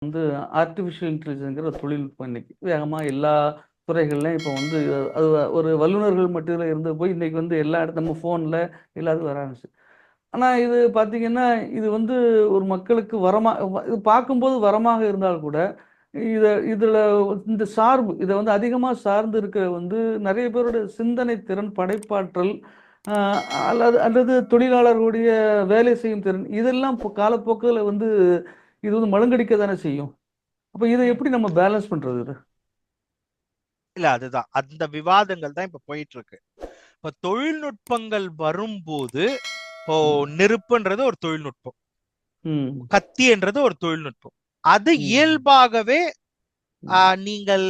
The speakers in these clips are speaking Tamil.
வந்து ஆர்டிஃபிஷியல் இன்டெலிஜென்ஸ்ங்கிற ஒரு தொழில்நுட்பம் இன்னைக்கு வேகமா எல்லா துறைகள்லயும் இப்போ வந்து அது ஒரு வல்லுநர்கள் மட்டில இருந்து போய் இன்னைக்கு வந்து எல்லா இடத்து நம்ம ஃபோன்ல எல்லாத்துக்கும் வர ஆரம்பிச்சு. ஆனா இது பார்த்தீங்கன்னா, இது வந்து ஒரு மக்களுக்கு வரமா இது பார்க்கும்போது வரமாக இருந்தால் கூட, இத இதுல இந்த சார்பு இத வந்து அதிகமா சார்ந்து இருக்க வந்து நெறைய பேரோட சிந்தனை திறன், படைப்பாற்றல், அ அல்லது அல்லது தொழிலாளர்களுடைய வேலை செய்யும் திறன், இதெல்லாம் காலப்போக்குல வந்து இது வந்து மழுங்கடிக்க தானே செய்யும். அப்ப இத ம். எப்படி நம்ம பேலன்ஸ் பண்றது இத? இல்ல அதுதான். அந்த விவாதங்கள் தான் இப்ப போயிட்டு இருக்கு. இப்ப தொழில்நுட்பங்கள் வரும்போது, இப்போ ம். நெருப்புன்றது ஒரு தொழில்நுட்பம். ம். கத்தி என்றது ஒரு தொழில்நுட்பம். அது ம். இயல்பாகவே ம். நீங்கள்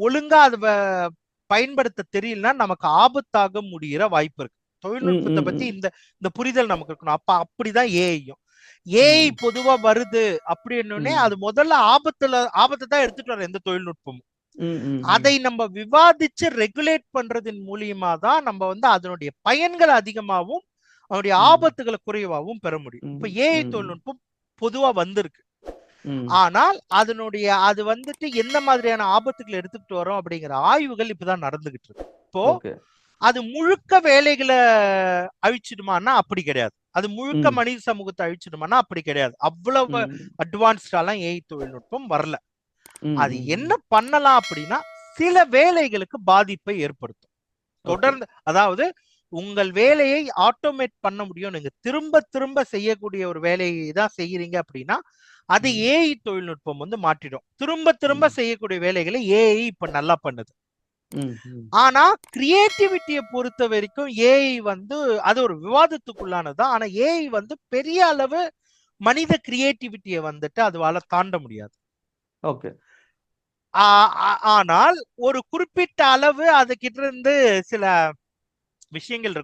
ஒழுங்கா அத பயன்படுத்த தெரியலன்னா நமக்கு ஆபத்தாக முடியிற வாய்ப்பு இருக்கு. ம். தொழில்நுட்பத்த ம். பத்தி ம். இந்த புரிதல் நமக்கு இருக்கணும். அப்ப அப்படிதான் ஏஐயும். ஏஐ ம். பொதுவா வருது அப்படின்னோனே ம். அது முதல்ல ஆபத்த தான் எடுத்துட்டு வர எந்த தொழில்நுட்பமும். ம். அதை ம். நம்ம விவாதிச்சு ரெகுலேட் பண்றதின் மூலியமா தான் நம்ம வந்து அதனுடைய பயன்கள் அதிகமாவும் அதனுடைய ம். ஆபத்துகளை குறைவாகவும் பெற முடியும். இப்ப ம். ஏஐ ம். தொழில்நுட்பம் பொதுவா வந்திருக்கு. ம். ஆனால் அது வந்துட்டு எந்த மாதிரியான ஆபத்துகளை எடுத்துக்கிட்டு வரோம் அப்படிங்கிற ஆய்வுகள் இப்பதான் நடந்துகிட்டு இருக்கு. இப்போ ஓகே. அது முழுக்க வேலைகளை அழிச்சிடுமான்னா அப்படி கிடையாது. அது முழுக்க ம். மனித சமூகத்தை அழிச்சிடுமான்னா அப்படி கிடையாது. அவ்வளவு ம். அட்வான்ஸ்டாலாம் ஏஐ தொழில்நுட்பம் வரல. ம். அது என்ன ம். பண்ணலாம் அப்படின்னா சில வேலைகளுக்கு பாதிப்பை ஏற்படுத்தும். ஓகே. தொடர்ந்து அதாவது உங்கள் வேலையை ஆட்டோமேட் பண்ண முடியும். நீங்க திரும்ப திரும்ப செய்யக்கூடிய ஒரு வேலையை தான் செய்யறீங்க அப்படின்னா அது ம். ஏஐ தொழில்நுட்பம் வந்து மாற்றிடும். திரும்ப திரும்ப ம். செய்யக்கூடிய வேலைகளை ஏஐ இப்ப நல்லா பண்ணுது. ம். ம். ஆனா கிரியேட்டிவிட்டியை பொறுத்த வரைக்கும் ஏஐ வந்து அது ஒரு விவாதத்துக்குள்ளானது. ஆனா ஏஐ வந்து பெரிய அளவு மனித கிரியேட்டிவிட்டியை வந்துட்டு அதுவால தாண்ட முடியாது. ஓகே. ஆனால் ஒரு குறிப்பிட்ட அளவு அது கிட்ட இருந்து சில விஷயங்கள்